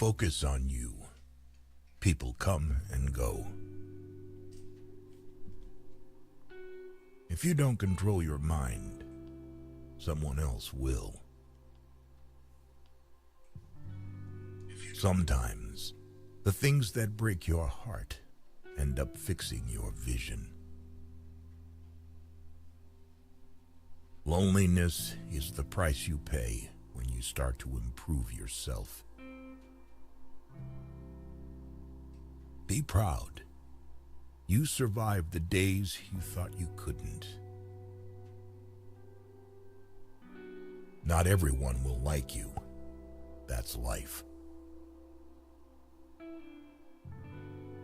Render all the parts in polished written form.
focus on you, people come and go. If you don't control your mind, someone else will. Sometimes, the things that break your heart end up fixing your vision. Loneliness is the price you pay when you start to improve yourself. Be proud. You survived the days you thought you couldn't. Not everyone will like you. That's life.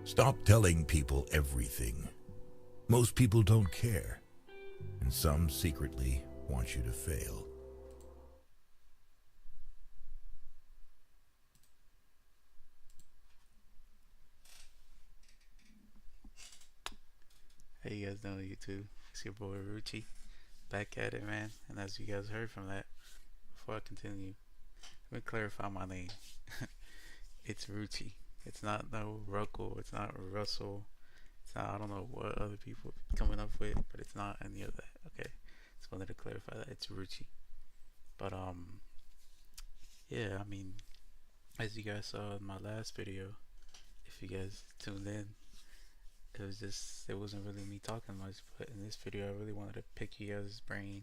Stop telling people everything. Most people don't care, and some secretly want you to fail. Hey, you guys know YouTube? It's your boy Ruchi, back at it, man. And as you guys heard from that, before I continue, let me clarify my name. It's Ruchi. It's not no Ruckle. It's not Russell. It's not, I don't know what other people coming up with, but it's not any of that. Okay, just wanted to clarify that it's Ruchi. But yeah. I mean, as you guys saw in my last video, if you guys tuned in, it wasn't really me talking much, but in this video I really wanted to pick you guys' brain,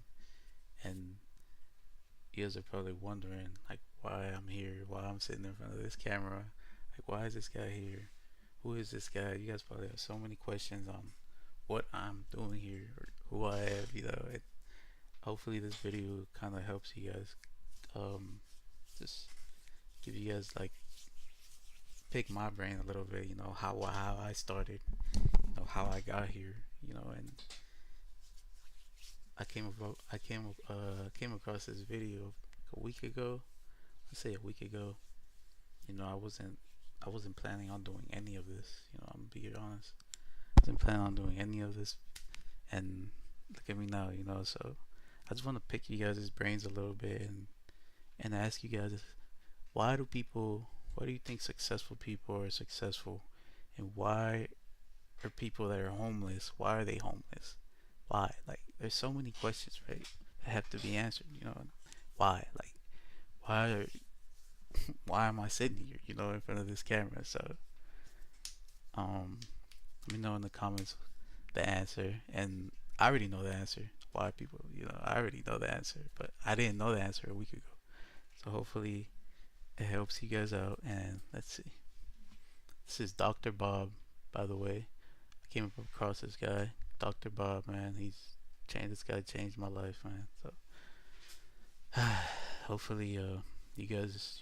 and you guys are probably wondering like why I'm here, why I'm sitting in front of this camera, like why is this guy here, who is this guy. You guys probably have so many questions on what I'm doing here or who I am, and hopefully this video kind of helps you guys, just give you guys like pick my brain a little bit, how I started, how I got here, and came across this video a week ago. Let's say a week ago. I wasn't planning on doing any of this. I'm gonna be honest. I wasn't planning on doing any of this, and look at me now. So I just want to pick you guys' brains a little bit and ask you guys, why do you think successful people are successful, and why are people that are homeless, why are they homeless? Why? Like, there's so many questions, right, that have to be answered. Why? Like, why are, why am I sitting here, in front of this camera? So, let me know in the comments the answer, and I already know the answer. Why people, I already know the answer, but I didn't know the answer a week ago. So hopefully it helps you guys out. And let's see. This is Dr. Bob, by the way. I came across this guy, Dr. Bob, man. This guy changed my life, man. So hopefully you guys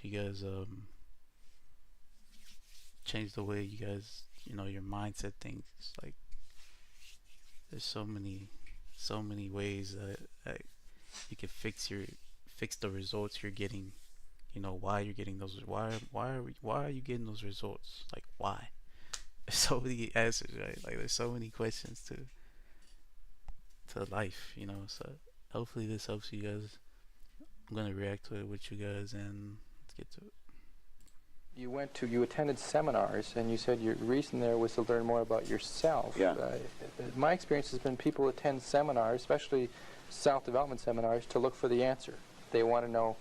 change the way you guys, your mindset things. Like, there's so many ways that you can fix the results you're getting. Why you're getting those. Why are you getting those results? Like, why? There's so many answers, right? Like, there's so many questions to life. So hopefully this helps you guys. I'm gonna react to it with you guys, and let's get to it. You attended seminars, and you said your reason there was to learn more about yourself. Yeah. My experience has been people attend seminars, especially self-development seminars, to look for the answer. They want to know,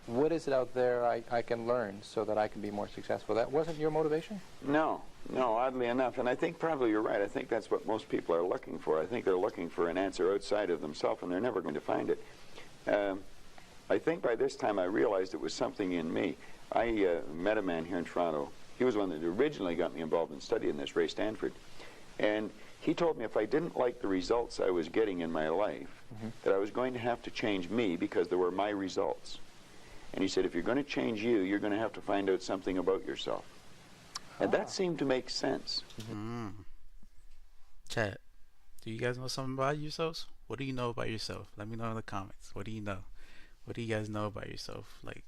what is it out there I can learn so that I can be more successful? That wasn't your motivation? No, oddly enough. And I think probably you're right. I think that's what most people are looking for. I think they're looking for an answer outside of themselves, and they're never going to find it. I think by this time I realized it was something in me. I met a man here in Toronto. He was one that originally got me involved in studying this, Ray Stanford. And he told me if I didn't like the results I was getting in my life, that I was going to have to change me because they were my results. And he said, if you're going to change you, you're going to have to find out something about yourself. And that seemed to make sense. Chat, do you guys know something about yourselves? What do you know about yourself? Let me know in the comments. What do you know? What do you guys know about yourself? Like,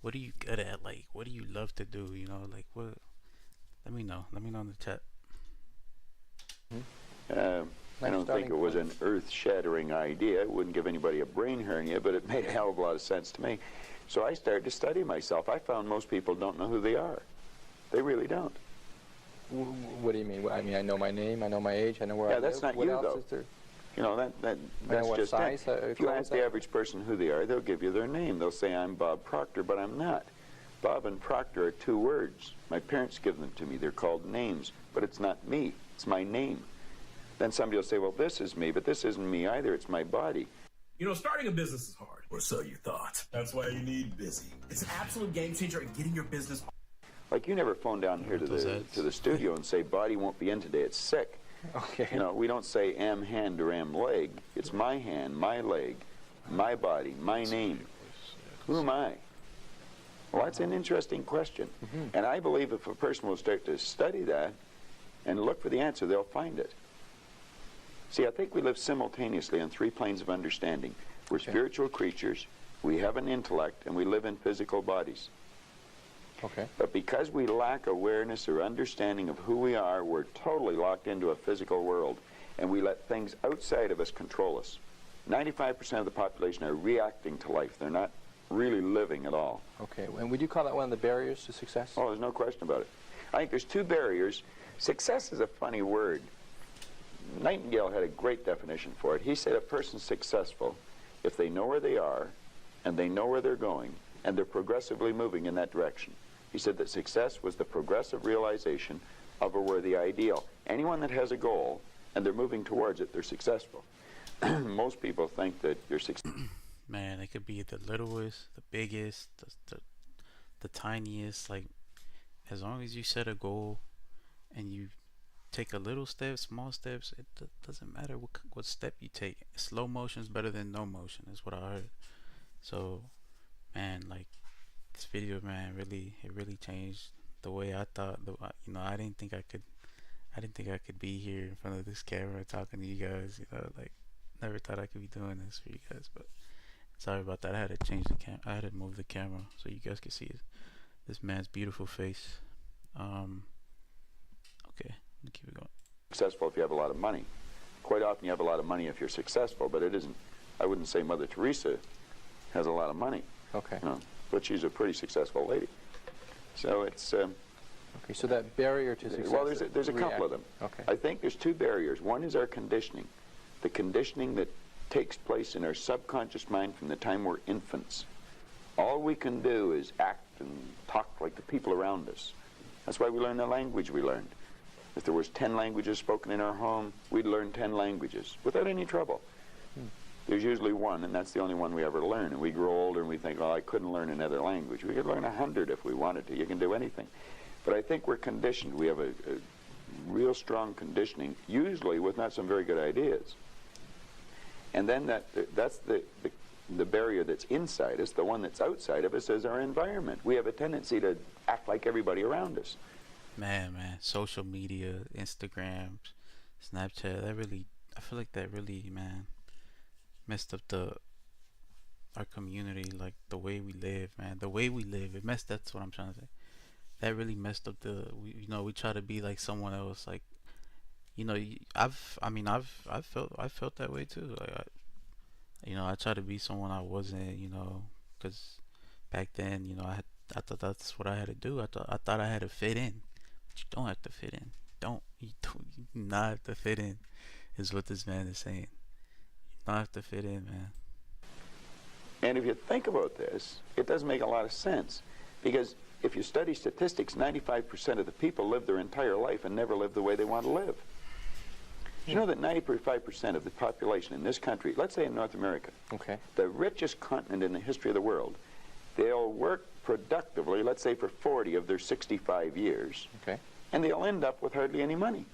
what are you good at? Like, what do you love to do? Like, what? Let me know. Let me know in the chat. I don't think it was an earth-shattering idea. It wouldn't give anybody a brain hernia, but it made a hell of a lot of sense to me. So I started to study myself. I found most people don't know who they are. They really don't. What do you mean? I mean, I know my name, I know my age, I know where I live. Yeah, that's not what you, else though. is there? You know, that's what just size, it. If you clothes ask I the have? average person who they are, they'll give you their name. They'll say, I'm Bob Proctor, but I'm not. Bob and Proctor are two words. My parents give them to me. They're called names, but it's not me. It's my name. Then somebody will say, well, this is me, but this isn't me either. It's my body. You know, starting a business is hard, or so you thought. That's why you need Busy. It's an absolute game changer in getting your business. Like, you never phone down here to the studio and say, body won't be in today, it's sick. Okay. You know, we don't say am hand or am leg. It's my hand, my leg, my body, my name. Who am I? Well, that's an interesting question. And I believe if a person will start to study that and look for the answer, they'll find it. See, I think we live simultaneously on three planes of understanding. We're spiritual creatures, we have an intellect, and we live in physical bodies. Okay. But because we lack awareness or understanding of who we are, we're totally locked into a physical world, and we let things outside of us control us. 95% of the population are reacting to life. They're not really living at all. Okay. And would you call that one of the barriers to success? Oh, there's no question about it. I think there's two barriers. Success is a funny word. Nightingale had a great definition for it. He said a person's successful if they know where they are, and they know where they're going, and they're progressively moving in that direction. He said that success was the progressive realization of a worthy ideal. Anyone that has a goal and they're moving towards it, they're successful. Most people think that you're successful. Man, it could be the littlest, the biggest, the tiniest. Like, as long as you set a goal and you take a little step, small steps, it doesn't matter what step you take. Slow motion is better than no motion, is what I heard. So, man, like, this video, man, it really changed the way I thought. You know, I didn't think I could be here in front of this camera talking to you guys. You know, like, never thought I could be doing this for you guys. But sorry about that. I had to change the I had to move the camera so you guys could see this man's beautiful face. Okay, let me keep it going. Successful if you have a lot of money. Quite often you have a lot of money if you're successful, but it isn't. I wouldn't say Mother Teresa has a lot of money. Okay. You know, but she's a pretty successful lady. So it's Okay. So that barrier to success. well, there's a couple of them. Okay. I think there's two barriers. One is our conditioning, the conditioning that takes place in our subconscious mind from the time we're infants. All we can do is act and talk like the people around us. That's why we learn the language we learned. If there was 10 languages spoken in our home, we'd learn 10 languages without any trouble. There's usually one, and that's the only one we ever learn. And we grow older and we think, well, I couldn't learn another language. We could learn 100 if we wanted to. You can do anything. But I think we're conditioned. We have a real strong conditioning, usually with not some very good ideas. And then that's the barrier that's inside us. The one that's outside of us is our environment. We have a tendency to act like everybody around us. Man, social media, Instagram, Snapchat, I feel like that really, man, messed up our community, like the way we live, man. The way we live, that's what I'm trying to say. That really messed up we try to be like someone else, like, you know, I felt that way too. Like, I tried to be someone I wasn't, you know, because back then, you know, I thought that's what I had to do. I thought I had to fit in. But you don't have to fit in. You do not have to fit in, is what this man is saying. You don't have to fit in, man. And if you think about this, it does make a lot of sense. Because if you study statistics, 95% of the people live their entire life and never live the way they want to live. You know that 95% of the population in this country, let's say in North America, Okay. the richest continent in the history of the world, they'll work productively, let's say for 40 of their 65 years, Okay. and they'll end up with hardly any money.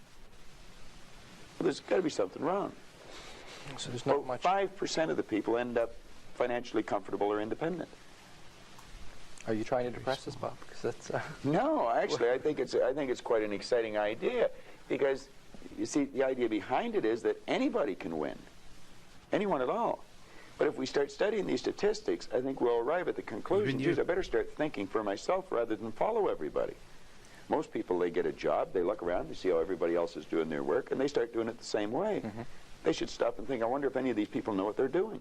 Well, there's got to be something wrong. So there's not Well, much. 5% of the people end up financially comfortable or independent. Are you trying to depress us, Bob? Because that's. No, actually, I think it's quite an exciting idea, because you see, the idea behind it is that anybody can win, anyone at all. But if we start studying these statistics, I think we'll arrive at the conclusion, geez, I better start thinking for myself rather than follow everybody. Most people, they get a job, they look around, they see how everybody else is doing their work, and they start doing it the same way. they should stop and think, I wonder if any of these people know what they're doing.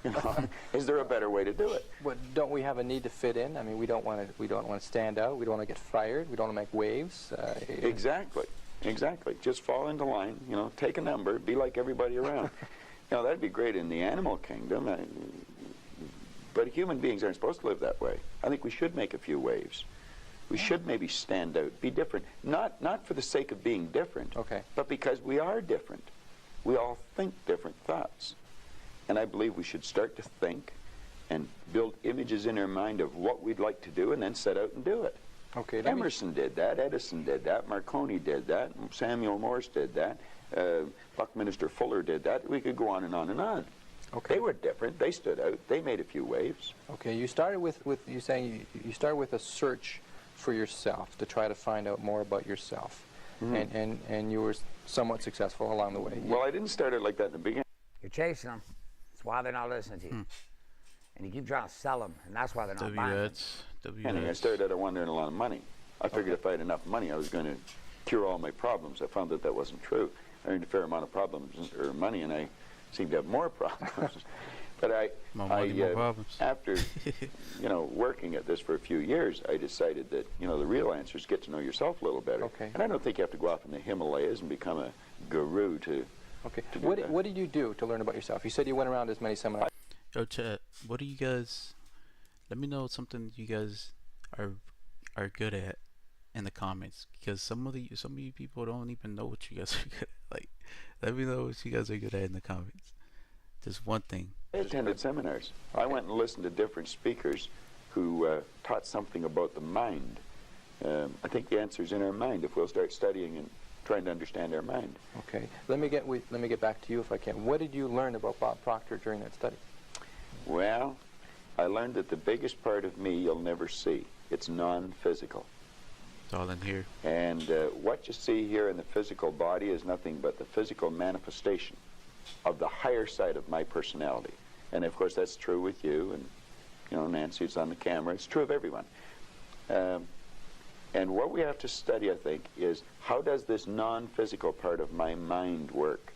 You know? Is there a better way to do it? But don't we have a need to fit in? I mean, we don't want to stand out. We don't want to get fired. We don't want to make waves. Exactly. Exactly. Just fall into line, you know, take a number, be like everybody around. You know, that'd be great in the animal kingdom, but human beings aren't supposed to live that way. I think we should make a few waves. We should maybe stand out, be different. Not for the sake of being different, Okay. but because we are different. We all think different thoughts. And I believe we should start to think and build images in our mind of what we'd like to do and then set out and do it. Okay. Emerson did that, Edison did that, Marconi did that, Samuel Morse did that, Buckminster Fuller did that. We could go on and on and on. Okay. They were different. They stood out. They made a few waves. Okay. You started with you saying you started with a search for yourself to try to find out more about yourself, and you were somewhat successful along the way. Well, I didn't start it like that in the beginning. You're chasing them. That's why they're not listening to you. And you keep trying to sell them, and that's why they're not buying them. I started out I wanted to earn a lot of money. I figured if I had enough money, I was going to cure all my problems. I found that that wasn't true. I earned a fair amount of problems or money, and I seemed to have more problems. But after working at this for a few years, I decided that the real answer is get to know yourself a little better. Okay. And I don't think you have to go off in the Himalayas and become a guru to. Okay. To do that. What did you do to learn about yourself? You said you went around as many seminars. Yo, chat. What do you guys? Let me know something you guys are good at in the comments, because some of you people don't even know what you guys are good at. Like, let me know what you guys are good at in the comments. Just one thing. I attended seminars. I went and listened to different speakers who taught something about the mind. I think the answer's in our mind if we'll start studying and trying to understand our mind. Okay. Let me get back to you if I can. What did you learn about Bob Proctor during that study? Well, I learned that the biggest part of me you'll never see. It's non-physical. It's all in here. And what you see here in the physical body is nothing but the physical manifestation of the higher side of my personality. And of course that's true with you, and Nancy's on the camera. It's true of everyone. And what we have to study, I think, is how does this non-physical part of my mind work?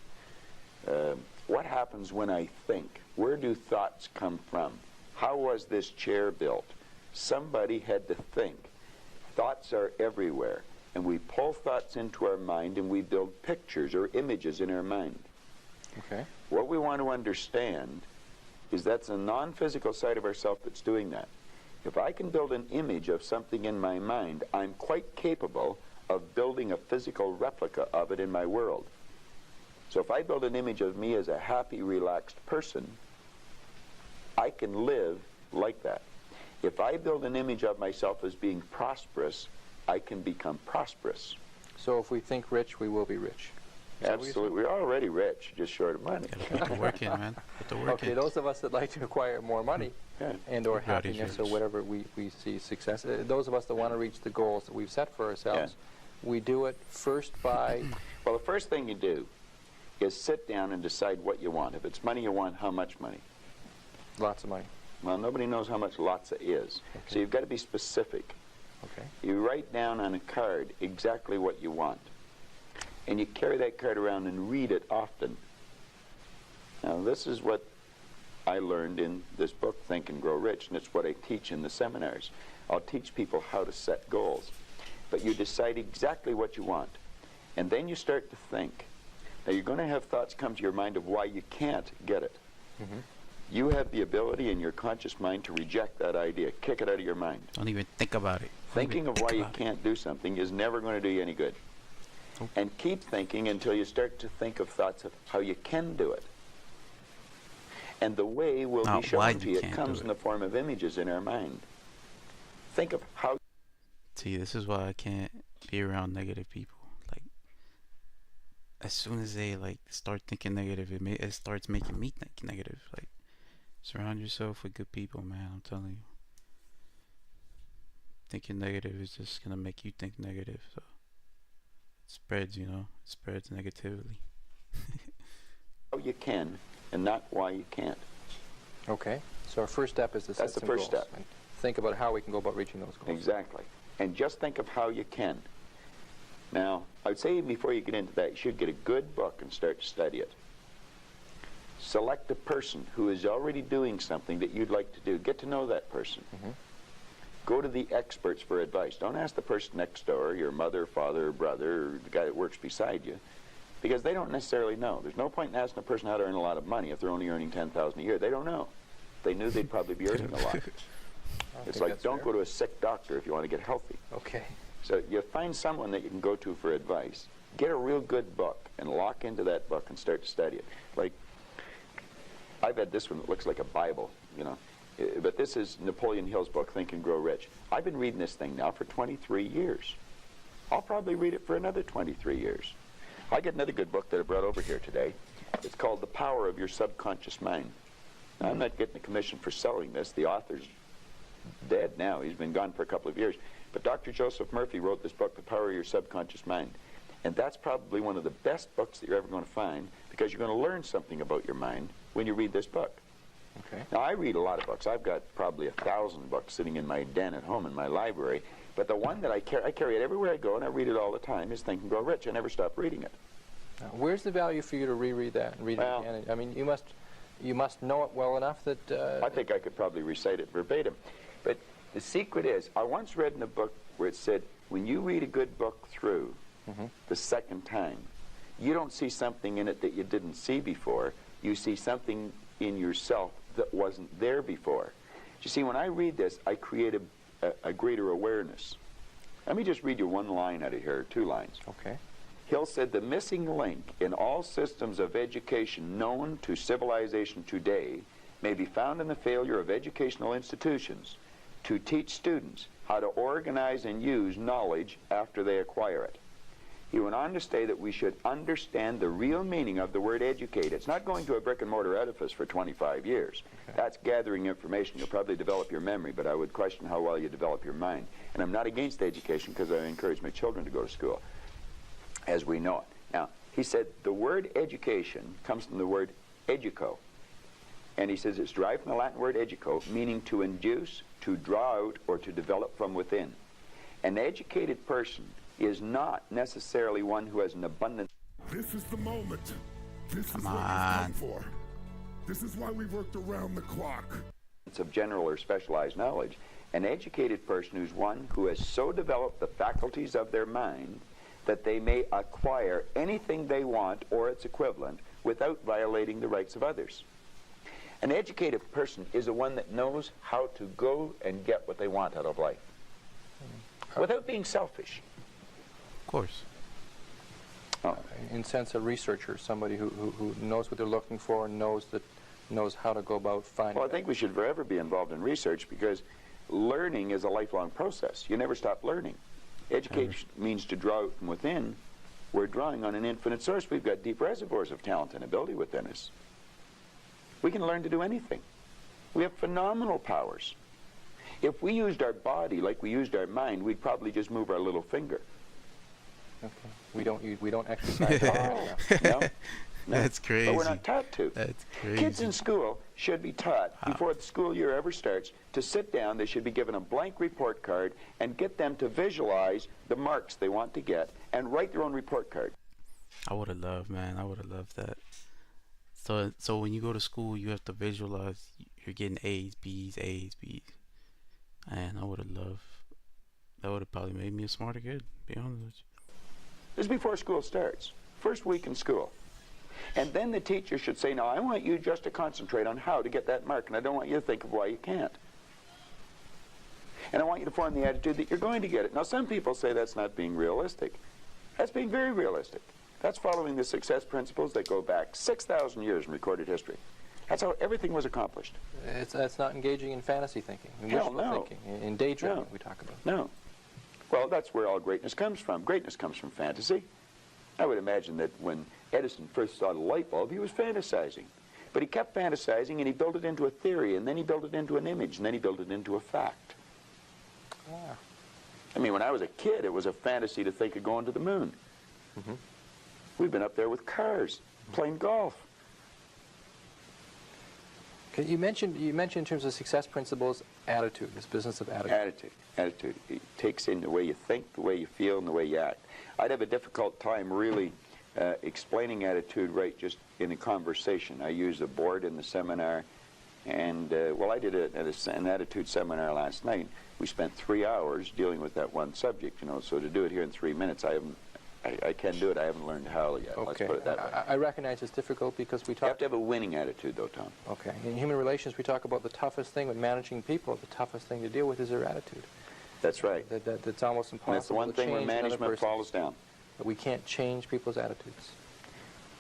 What happens when I think? Where do thoughts come from? How was this chair built? Somebody had to think. Thoughts are everywhere, and we pull thoughts into our mind and we build pictures or images in our mind. Okay. What we want to understand is that's a non-physical side of ourself that's doing that. If I can build an image of something in my mind, I'm quite capable of building a physical replica of it in my world. So if I build an image of me as a happy, relaxed person, I can live like that. If I build an image of myself as being prosperous, I can become prosperous. So if we think rich, we will be rich. Absolutely. We're already rich, just short of money. Gotta put the work in, man. Put the work Okay, in. those of us that like to acquire more money and or Everybody's happiness or rich. whatever we see success, those of us that want to reach the goals that we've set for ourselves, we do it first by... Well, the first thing you do is sit down and decide what you want. If it's money you want, how much money? Lots of money. Well, nobody knows how much lots is. Okay. So you've got to be specific. Okay. You write down on a card exactly what you want. And you carry that card around and read it often. Now, this is what I learned in this book, Think and Grow Rich, and it's what I teach in the seminars. I'll teach people how to set goals. But you decide exactly what you want, and then you start to think. Now, you're going to have thoughts come to your mind of why you can't get it. Mm-hmm. You have the ability in your conscious mind to reject that idea, kick it out of your mind. Don't even think about it. Thinking of why you can't do something is never going to do you any good. Nope. And keep thinking until you start to think of thoughts of how you can do it. And the way will Not be why shown to you you. It can't comes do in it. the form of images in our mind. Think of how. See, this is why I can't be around negative people. Like, as soon as they start thinking negative, it starts making me think negative. Like, surround yourself with good people, man. I'm telling you. Thinking negative is just gonna make you think negative. So it spreads, it spreads negatively. How you can, and not why you can't. Okay. So our first step is to set That's the some first goals step. and think about how we can go about reaching those goals. Exactly. And just think of how you can. Now, I would say before you get into that, you should get a good book and start to study it. Select a person who is already doing something that you'd like to do. Get to know that person. Go to the experts for advice. Don't ask the person next door, your mother, father, brother, or the guy that works beside you, because they don't necessarily know. There's no point in asking a person how to earn a lot of money if they're only earning $10,000 a year. They don't know. If they knew, they'd probably be earning a lot. It's like, don't go to a sick doctor if you want to get healthy. Okay. So you find someone that you can go to for advice. Get a real good book and lock into that book and start to study it. Like, I've had this one that looks like a Bible, you know. But this is Napoleon Hill's book, Think and Grow Rich. I've been reading this thing now for 23 years. I'll probably read it for another 23 years. I get another good book that I brought over here today. It's called The Power of Your Subconscious Mind. Now, I'm not getting a commission for selling this. The author's dead now. He's been gone for a couple of years. But Dr. Joseph Murphy wrote this book, The Power of Your Subconscious Mind. And that's probably one of the best books that you're ever going to find, because you're going to learn something about your mind when you read this book. Okay. Now, I read a lot of books. I've got probably 1,000 books sitting in my den at home in my library. But the one that I carry it everywhere I go, and I read it all the time, is Think and Grow Rich. I never stop reading it. Now, where's the value for you to reread that and read it again? I mean, you must know it well enough that... I think I could probably recite it verbatim. But the secret is, I once read in a book where it said, when you read a good book through the second time, you don't see something in it that you didn't see before. You see something in yourself that wasn't there before. You see, when I read this, I create a greater awareness. Let me just read you one line out of here, 2 lines. Okay. Hill said, the missing link in all systems of education known to civilization today may be found in the failure of educational institutions to teach students how to organize and use knowledge after they acquire it. He went on to say that we should understand the real meaning of the word educate. It's not going to a brick and mortar edifice for 25 years. Okay. That's gathering information. You'll probably develop your memory, but I would question how well you develop your mind. And I'm not against education, because I encourage my children to go to school, as we know it. Now, he said the word education comes from the word educo. And he says it's derived from the Latin word educo, meaning to induce, to draw out, or to develop from within. An educated person is not necessarily one who has an abundance. This is the moment. This is what we've come for. This is why we worked around the clock. Of general or specialized knowledge. An educated person is one who has so developed the faculties of their mind that they may acquire anything they want or its equivalent without violating the rights of others. An educated person is the one that knows how to go and get what they want out of life without being selfish. Of course. In sense, a researcher, somebody who knows what they're looking for and knows how to go about finding Well, I think we should forever be involved in research, because learning is a lifelong process. You never stop learning. Education means to draw out from within. We're drawing on an infinite source. We've got deep reservoirs of talent and ability within us. We can learn to do anything. We have phenomenal powers. If we used our body like we used our mind, we'd probably just move our little finger. Okay. We don't exercise No. That's crazy. But we're not taught to. That's crazy. Kids in school should be taught, before the school year ever starts, to sit down. They should be given a blank report card and get them to visualize the marks they want to get and write their own report card. I would have loved, man. I would have loved that. So when you go to school, you have to visualize you're getting A's, B's, A's, B's. And I would have loved. That would have probably made me a smarter kid, to be honest with you. This is before school starts. First week in school. And then the teacher should say, now, I want you just to concentrate on how to get that mark, and I don't want you to think of why you can't. And I want you to form the attitude that you're going to get it. Now, some people say that's not being realistic. That's being very realistic. That's following the success principles that go back 6,000 years in recorded history. That's how everything was accomplished. That's not engaging in fantasy thinking, in Hell, wishful no. thinking, in daydreaming No. we talk about. No. Well, that's where all greatness comes from. Greatness comes from fantasy. I would imagine that when Edison first saw the light bulb, he was fantasizing. But he kept fantasizing, and he built it into a theory, and then he built it into an image, and then he built it into a fact. Ah. I mean, when I was a kid, it was a fantasy to think of going to the moon. We've been up there with cars, playing golf. Okay, you mentioned in terms of success principles, attitude, this business of attitude. Attitude. It takes in the way you think, the way you feel, and the way you act. I'd have a difficult time really explaining attitude right just in a conversation. I use a board in the seminar, and well, I did an attitude seminar last night. We spent 3 hours dealing with that one subject, you know, so to do it here in 3 minutes, I can do it. I haven't learned how yet. Okay. Let's put it that way. I recognize it's difficult because we You have talk. to have a winning attitude, though, Tom. Okay. In human relations, we talk about the toughest thing with managing people. The toughest thing to deal with is their attitude. That's right. That's almost impossible. And that's the one to thing where change another management person. falls down. We can't change people's attitudes.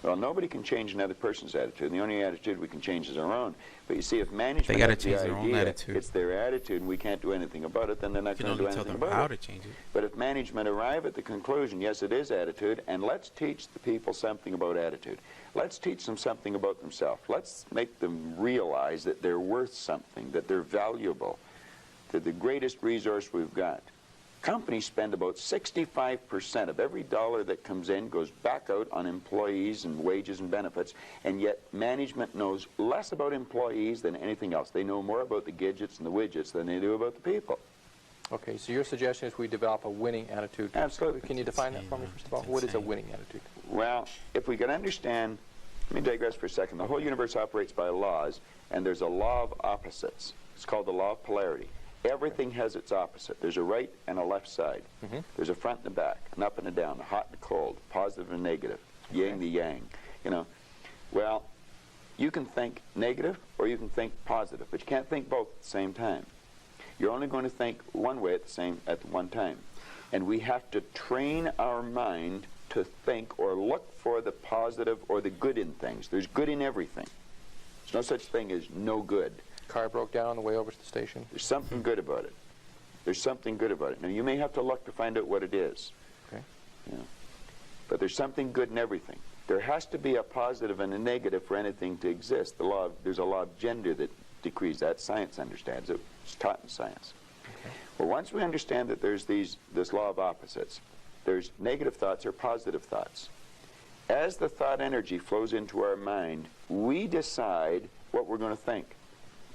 Well, nobody can change another person's attitude. The only attitude we can change is our own. But you see, if management They gotta has the change their own idea attitude. it's their attitude and we can't do anything about it, then they're not You going can to do only tell anything them about how it. to change it. But if management arrive at the conclusion, yes, it is attitude, and let's teach the people something about attitude. Let's teach them something about themselves. Let's make them realize that they're worth something, that they're valuable, that the greatest resource we've got. Companies spend about 65% of every dollar that comes in goes back out on employees and wages and benefits, and yet management knows less about employees than anything else. They know more about the gadgets and the widgets than they do about the people. Okay, so your suggestion is we develop a winning attitude. Absolutely. Can you define that for me, first of all? What is a winning attitude? Well, if we can understand, let me digress for a second. The whole universe operates by laws, and there's a law of opposites. It's called the law of polarity. Everything has its opposite. There's a right and a left side. There's a front and a back, an up and a down, a hot and a cold, positive and negative, yin the yang. You know, well, you can think negative or you can think positive, but you can't think both at the same time. You're only going to think one way at one time. And we have to train our mind to think or look for the positive or the good in things. There's good in everything. There's no such thing as no good. Car broke down on the way over to the station. There's something good about it. There's something good about it. Now, you may have to look to find out what it is. Okay. Yeah. But there's something good in everything. There has to be a positive and a negative for anything to exist. There's a law of gender that decrees that. Science understands it. It's taught in science. Okay. Well, once we understand that there's this law of opposites, there's negative thoughts or positive thoughts. As the thought energy flows into our mind, we decide what we're going to think.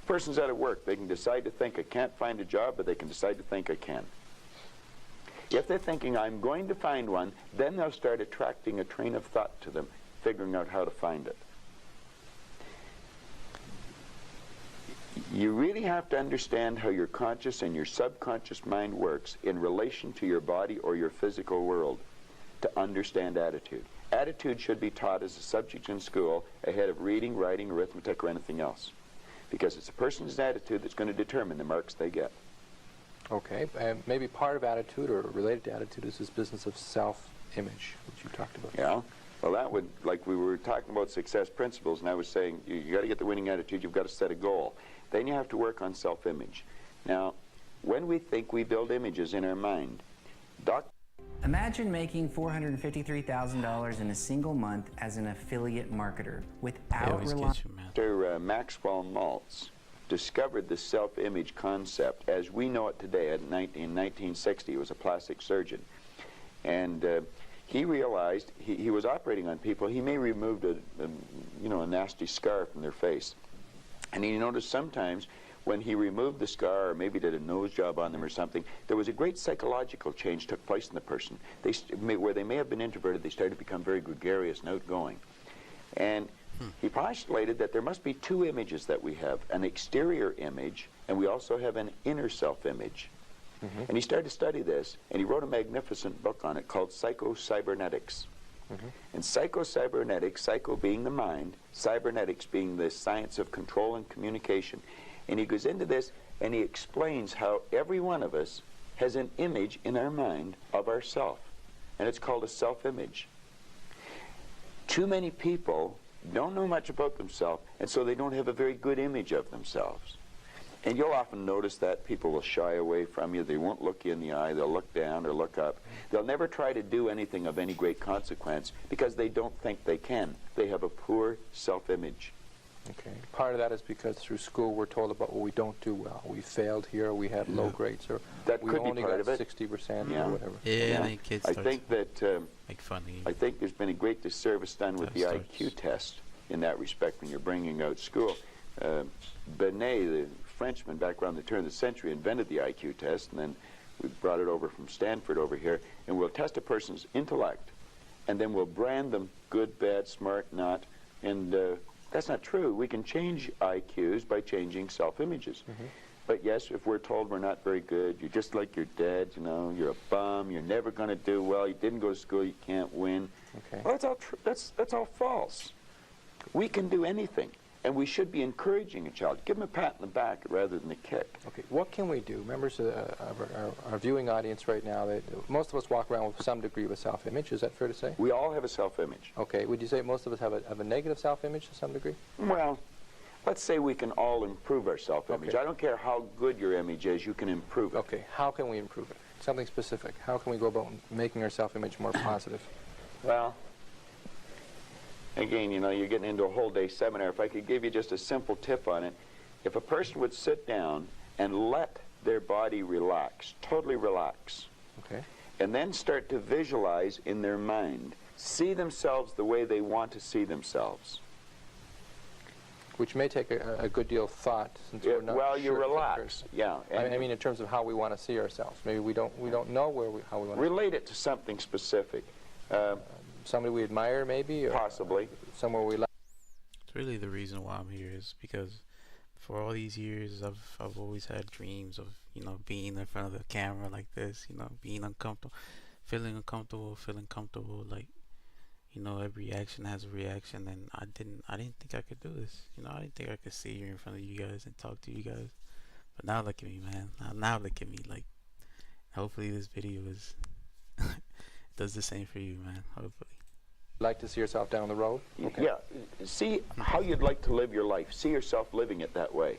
Person's out of work. They can decide to think I can't find a job, but they can decide to think I can. If they're thinking I'm going to find one, then they'll start attracting a train of thought to them, figuring out how to find it. You really have to understand how your conscious and your subconscious mind works in relation to your body or your physical world to understand attitude. Attitude should be taught as a subject in school ahead of reading, writing, arithmetic, or anything else. Because it's a person's attitude that's going to determine the marks they get. Okay, maybe part of attitude or related to attitude is this business of self-image, which you talked about. Yeah. Well, that would, like we were talking about success principles, and I was saying you got to get the winning attitude, you've got to set a goal. Then you have to work on self-image. Now, when we think, we build images in our mind. Imagine making $453,000 in a single month as an affiliate marketer without relying. Dr. Maxwell Maltz discovered the self-image concept as we know it today. In 1960, he was a plastic surgeon. And he realized he was operating on people. He may have removed a nasty scar from their face. And he noticed sometimes when he removed the scar or maybe did a nose job on them or something, there was a great psychological change took place in the person. Where they may have been introverted, they started to become very gregarious and outgoing. And he postulated that there must be two images that we have, an exterior image, and we also have an inner self-image. And he started to study this, and he wrote a magnificent book on it called Psycho-Cybernetics. And psycho-cybernetics, psycho being the mind, cybernetics being the science of control and communication. And he goes into this, and he explains how every one of us has an image in our mind of ourself, and it's called a self-image. Too many people don't know much about themselves, and so they don't have a very good image of themselves. And you'll often notice that people will shy away from you. They won't look you in the eye. They'll look down or look up. They'll never try to do anything of any great consequence because they don't think they can. They have a poor self-image. Okay. Part of that is because through school we're told about what we don't do well. We failed here, we had low grades, or that we could only be part got of it. 60% Yeah. or whatever. Yeah, I think kids I think that make fun of you. I think there's been a great disservice done with the IQ test in that respect when you're bringing out school. Binet, the Frenchman back around the turn of the century, invented the IQ test, and then we brought it over from Stanford over here, and we'll test a person's intellect and then we'll brand them good, bad, smart, not. And that's not true. We can change IQs by changing self-images. But yes, if we're told we're not very good, you're just like your dad, you know, you're a bum, you're never going to do well, you didn't go to school, you can't win. Okay. Well, that's all that's all false. We can do anything, and we should be encouraging a child. Give them a pat on the back rather than a kick. Okay, what can we do? Members of our viewing audience right now, most of us walk around with some degree of a self-image. Is that fair to say? We all have a self-image. Okay, would you say most of us have a negative self-image to some degree? Well, let's say we can all improve our self-image. Okay. I don't care how good your image is, you can improve it. Okay, how can we improve it? Something specific. How can we go about making our self-image more positive? Well, again, you know, you're getting into a whole day seminar. If I could give you just a simple tip on it, if a person would sit down and let their body relax, totally relax, Okay. and then start to visualize in their mind, see themselves the way they want to see themselves. Which may take a good deal of thought, since Yeah, we're not well, sure you at relax. first. Yeah. I mean, in terms of how we want to see ourselves. Maybe we don't know how we want to. Relate it to something specific. Somebody we admire, maybe, or Possibly. somewhere we like. It's really the reason why I'm here is because for all these years I've always had dreams of, you know, being in front of the camera like this, you know, being uncomfortable, feeling comfortable, like, you know, every action has a reaction, and I didn't think I could do this. You know, I didn't think I could sit here in front of you guys and talk to you guys. But now look at me, man. Now look at me. Like, hopefully this video does the same for you, man. Hopefully. Like to see yourself down the road? Okay. Yeah. See how you'd like to live your life. See yourself living it that way.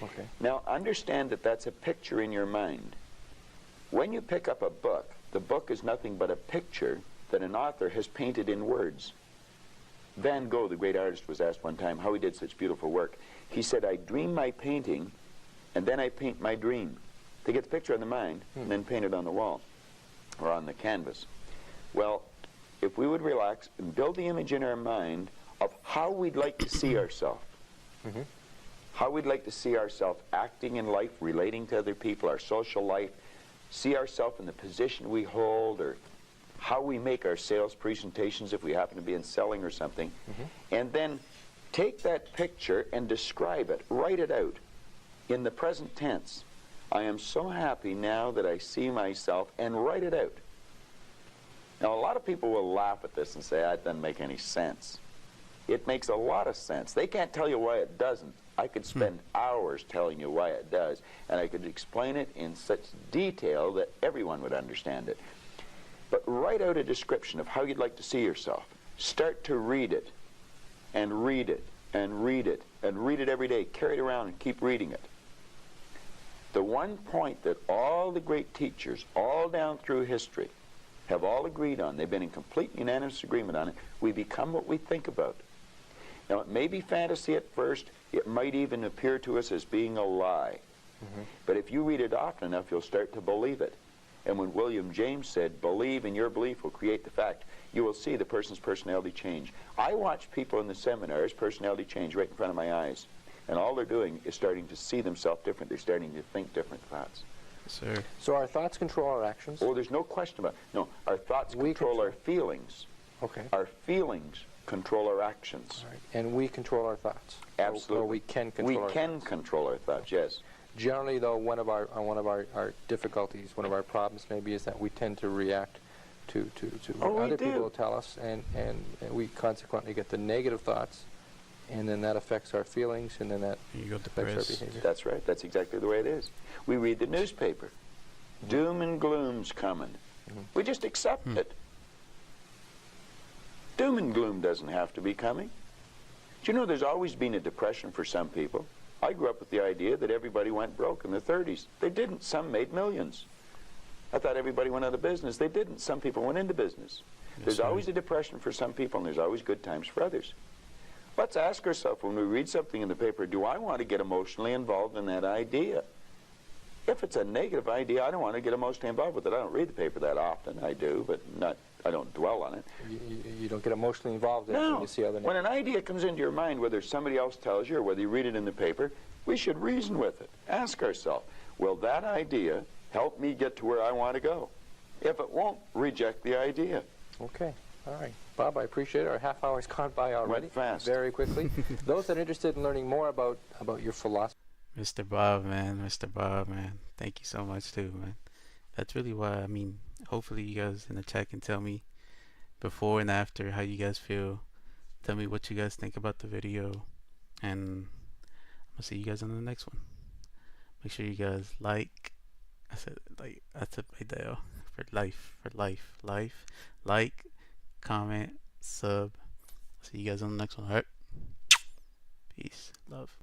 Okay. Now, understand that that's a picture in your mind. When you pick up a book, the book is nothing but a picture that an author has painted in words. Van Gogh, the great artist, was asked one time how he did such beautiful work. He said, I dream my painting, and then I paint my dream. They get the picture in the mind, and then paint it on the wall, or on the canvas. Well, if we would relax and build the image in our mind of how we'd like to see ourselves, how we'd like to see ourselves acting in life, relating to other people, our social life, see ourselves in the position we hold, or how we make our sales presentations if we happen to be in selling or something, and then take that picture and describe it, write it out in the present tense. I am so happy now that I see myself, and write it out. Now, a lot of people will laugh at this and say, that doesn't make any sense. It makes a lot of sense. They can't tell you why it doesn't. I could spend hours telling you why it does, and I could explain it in such detail that everyone would understand it. But write out a description of how you'd like to see yourself. Start to read it, and read it, and read it, and read it every day. Carry it around and keep reading it. The one point that all the great teachers, all down through history, have all agreed on, they've been in complete unanimous agreement on it, we become what we think about. Now, it may be fantasy at first, it might even appear to us as being a lie. But if you read it often enough, you'll start to believe it. And when William James said, believe and your belief will create the fact, you will see the person's personality change. I watch people in the seminars, personality change right in front of my eyes. And all they're doing is starting to see themselves different. They're starting to think different thoughts. Sir. So our thoughts control our actions? Oh, there's no question about it. No, our thoughts control our feelings. Okay. Our feelings control our actions. All right. And we control our thoughts? Absolutely. Or we can control our thoughts? Control our thoughts, yes. Generally, though, one of our difficulties, one of our problems maybe, is that we tend to react to what other people will tell us, and we consequently get the negative thoughts, and then that affects our feelings, and then that affects our behavior. That's right. That's exactly the way it is. We read the newspaper. Doom and gloom's coming. We just accept it. Doom and gloom doesn't have to be coming. Do you know there's always been a depression for some people? I grew up with the idea that everybody went broke in the 30s. They didn't. Some made millions. I thought everybody went out of business. They didn't. Some people went into business. There's always a depression for some people, and there's always good times for others. Let's ask ourselves when we read something in the paper, do I want to get emotionally involved in that idea? If it's a negative idea, I don't want to get emotionally involved with it. I don't read the paper that often. I do, but I don't dwell on it. You don't get emotionally involved in it when you see other When an idea comes into your mind, whether somebody else tells you or whether you read it in the paper, we should reason with it. Ask ourselves, will that idea help me get to where I want to go? If it won't, reject the idea. Okay. All right, Bob, I appreciate it. Our half hour's gone by already. Went fast. Very quickly. Those that are interested in learning more about your philosophy. Mr. Bob, man. Mr. Bob, man. Thank you so much, too, man. That's really why, I mean, hopefully you guys in the chat can tell me before and after how you guys feel. Tell me what you guys think about the video. And I'm going to see you guys on the next one. Make sure you guys like. I said, like, that's a big deal. For life. Like, comment, sub. See you guys on the next one. Alright? Peace. Love.